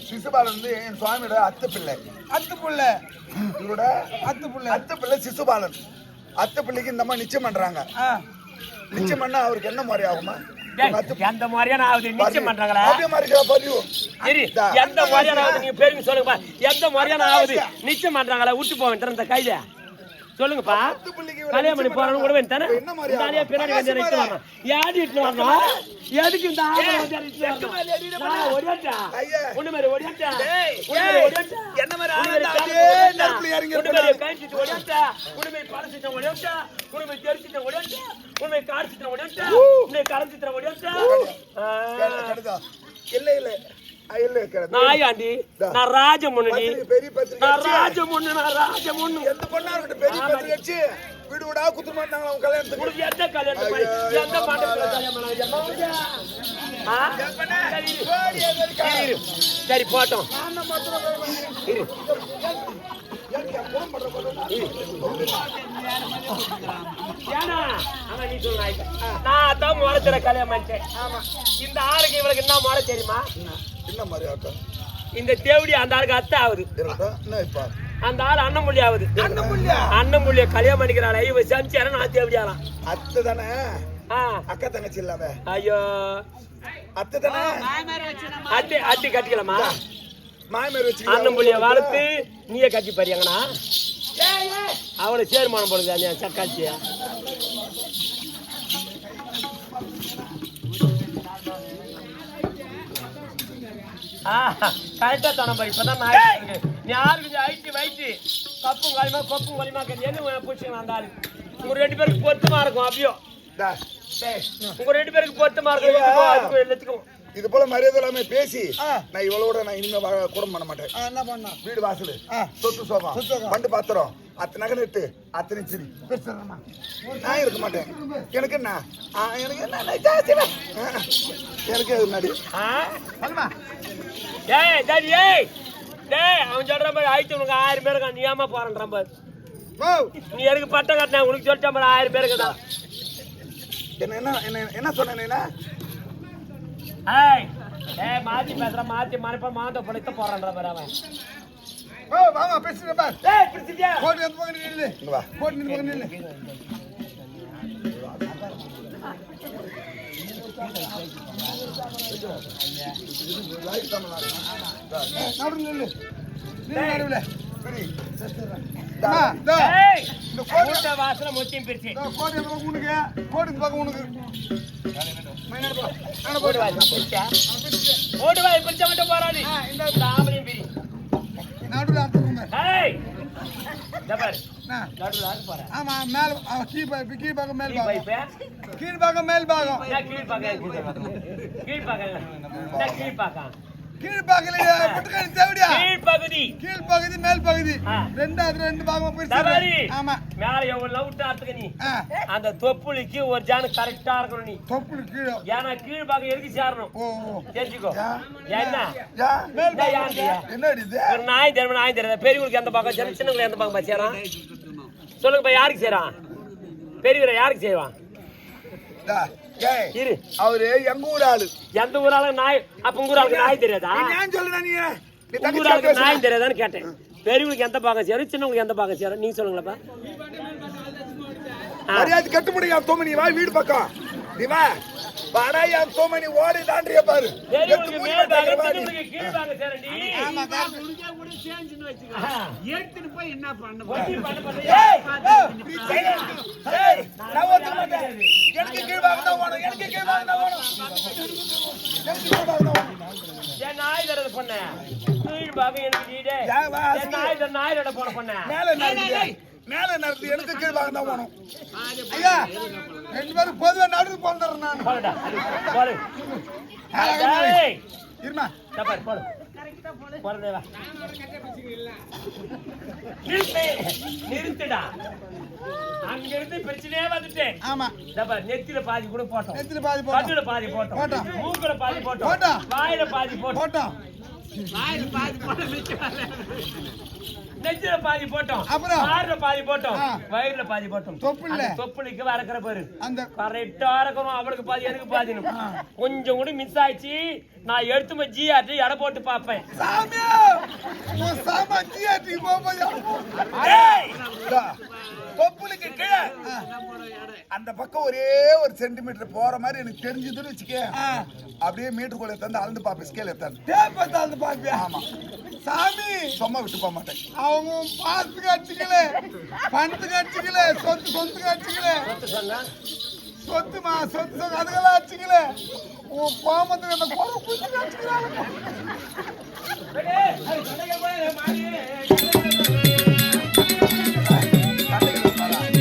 சிசுபாலன் வந்து என் சுவாமியோட அத்தை பிள்ளை. இவரோட அத்தை பிள்ளை சிசுபாலன். அத்தை பிள்ளைக்கு இந்த மாதிரி நிச்சயம் பண்றாங்க. நிச்சயம் பண்ணா அவருக்கு என்ன மாதிரி ஆகுமா? எந்த மாதிரியான ஆகுது நிச்சயம் பண்றாங்களா? அப்படியே மாதிரி பதிவு எந்த மாதிரியான ஆகுது நீங்க பேருக்கு சொல்லுங்கப்பா. எந்த மாதிரியான ஆகுது நிச்சயம் பண்றாங்களா? விட்டு போவேன் இந்த கையில சொல்லுங்கப்பா. கல்யாணம் பண்ணி போறவங்க கூட தானே நிறைய பின்னாடி வந்து நிறுத்தி வரணும். யாரு இட்டு வரணும்? எதுக்கு இந்த ஒடியாட்டா ஒண்ணு மாதிரி ஒடியாட்டா என்ன மாதிரி கைச்சிட்டு ஒடியாட்டா உண்மை பழசிட்ட ஒடியாட்டா உண்மை தெரிச்சிட்ட ஒடியாட்டா உண்மை காடிச்சிட்ட ஒடியாட்டா உண்மை கரைச்சிட்ட ஒடியாட்டா இல்ல நாயாண்டி நான் ராஜமுன்னு நான் ராஜமுன்னு எந்த பொண்ணா இருக்கட்டும் பெரிய பத்திரிக்கை வீடு விடா குத்து மாட்டாங்க அவங்க கல்யாணத்துக்கு. எந்த கல்யாணம் எந்த மாட்டத்துல கல்யாணம் சரி போட்டோம். நான் தான் முறைச்சிட கல்யாணம் பண்ணிட்டேன். இந்த ஆளுக்கு இவளுக்கு என்ன முறை தெரியுமா? என்ன மாதிரி ஆட்டம்? இந்த தேவடி அந்த ஆளுக்கு அத்தை ஆகுது. அந்த ஆள் அண்ணன் ஆகுது. அண்ணன் மொழிய கல்யாணம் பண்ணிக்கிறாள். இவ சமைச்சார நான் தேவடியாலாம். அத்தை தானே அக்கா தங்கச்சி இல்லாம? ஐயோ அத்தை தானே அட்டி அட்டி கட்டிக்கலாமா? மாயமாரி வச்சு அண்ணன் மொழிய வளர்த்து நீயே கட்டி பாருங்கண்ணா. அவளை சேர்மானம் போடுங்க சக்காச்சி. கரெக்டா தானே பாரு. இப்பதான் நீ யாருக்கு ஐட்டி வைட்டு கப்பும் களிமா கொப்பும் களிமா என்ன பிடிச்சிங்க அந்த ஆளு. உங்க ரெண்டு பேருக்கு பொருத்தமா இருக்கும். அப்படியோ உங்க ரெண்டு பேருக்கு பொருத்தமா இருக்கும். எல்லாத்துக்கும் இது போல மரியாதை இல்லாம பேசி நான் இவளோட நான் இனிமே குடும்பம் பண்ண மாட்டேன். என்ன பண்ண? வீடு வாசல் சொத்து சோபா பண்டு பாத்திரம் அத்தனை நகை நட்டு அத்தனை சரி நான் இருக்க மாட்டேன். எனக்கு என்ன எனக்கு என்ன எனக்கு முன்னாடி அவன் சொல்ற மாதிரி ஆயிடுச்சு. உனக்கு 1000 பேருக்கு நீ ஏமா போறன்ற மாதிரி நீ எனக்கு பட்டம் கட்டின உனக்கு சொல்லிட்ட மாதிரி 1000 பேருக்கு தான். என்ன என்ன என்ன சொன்ன? மாத்தி பேசுற மாத்தி மறைப்பா மாந்த படைத்த போறான்ற மாதிரி அவன். வாமா பேசுற பார். போடு அந்த பக்கம் நில்லு. வா போடு இந்த பக்கம் நில்லு. நடுவுல நில்லு. நடுவுல சரி இந்த கோட்டை வாசல மொத்தியும் பிரிச்சு கோட்டை உனக்கு கோட்டை இந்த பக்கம் உனக்கு ஓடு வாய் பிரிச்ச மட்டும் போறாது. இந்த தாமரையும் பிரி நடுவுல ஆத்துங்க. ஆமா மேல கீழ் பாகம் மேல் பாகம் கீழ் பாகம் மேல் பாகம் கீழ் பாகல புட்டுக்கணி தேவடியா கீழ் பகுதி மேல் பகுதி ரெண்டு பாகமா போயிடுச்சு. ஆமா மேல எவ்வளவு லவுட்டா ஆத்துக்க நீ அந்த தொப்புளிக்கு ஒரு ஜான கரெக்டா இருக்கணும். நீ தொப்புளு கீழே ஏன்னா கீழ் பாகம் எதுக்கு சேரணும் தெரிஞ்சுக்கோ. என்ன மேல் பாகம் என்ன ஒரு நாய் தெரியும் நாய் தெரியாது. பெரியவங்களுக்கு எந்த பாகம் சேரும் சின்னவங்களுக்கு எந்த பாகம் சேரான் சொல்லுங்கப்பா. யாருக்கு சேரான்? பெரியவரை யாருக்கு செய்வான்? இரு அவரு எங்க ஊர் ஆளு. எந்த ஊரால நாய் அப்ப உங்க ஊராளுக்கு நாய் தெரியாதா? உங்க ஊராளுக்கு நாய் தெரியாதான்னு கேட்டேன். பெரியவங்களுக்கு எந்த பாகம் சேரும் சின்னவங்களுக்கு எந்த பாகம் சேரும் நீங்க சொல்லுங்களப்பா. மரியாதை கட்ட முடியும். தோமணி வா வீடு பக்கம் நீ வா வாடா. என் தோமணி ஓடி தாண்டிய பாரு. மேல் பாகம் சின்னவங்களுக்கு கீழ் பாகம் சேரண்டி. ஆமா முடிஞ்சா கூட சேஞ்சுன்னு வெச்சுக்க. ஏத்துன்னு போய் என்ன பண்ண எனக்கு கீழ் பாகம் தான் வேணும். எனக்கு கீழ் பாகம் தான் வேணும். எனக்கு கீழ் பாகம் தான் வேணும். ஏன் நாய் தரது பண்ண கீழ் பாகம் எனக்கு நீடே நாயோட போன பண்ண மேல நடந்து எனக்கு கீழ் பாகம் தான் வேணும். ஐயா ரெண்டு பேரும் பொதுவா நடுவு போந்துறேன் நான். இருமா நிறுத்துடா. அங்க இருந்து பிரச்சனையே வந்துட்டேன். ஆமா நெத்தில பாதி கூட போட்டோம். நெத்தில பாதி போட்டோம். பாதி போட்டோம். மூக்குல பாதி போட்டோம். வாயில பாதி போட்டோம். நெஞ்சில பாதி போட்டோம், மாறுல பாதி போட்டோம், வயிறுல பாதி போட்டோம். தொப்புளுக்கு வரக்கிற பாரு அந்த கரெக்டா இருக்கணும். அவளுக்கு பாதி எனக்கு பாதி. கொஞ்சம் கூட மிஸ் ஆயிடுச்சு, நான் எடுத்து ஜிஆர்டி எடை போட்டு பாப்பேன். தொப்புளுக்கு கீழே அந்த பக்கம் ஒரே ஒரு சென்டிமீட்டர் போற மாதிரி எனக்கு தெரிஞ்சதுன்னு வச்சுக்க, அப்படியே மீட்டருக்குள்ள தந்து அளந்து பாப்பேன். ஸ்கேல் எடுத்தாந்து பாப்பியா? ஆமா சாமி, சும்மா விட்டு போக மாட்டேன். அவங்க பாத்துக்கு அடிச்சுக்கல, பணத்துக்கு அடிச்சுக்கல, சொத்துக்கு அடிச்சுக்கல, சொத்துமா சொத்து அதுக்கெல்லாம் அடிச்சுக்கல. உன் கோமத்துக்கு அந்த குறை அடிச்சுக்கிறாங்க.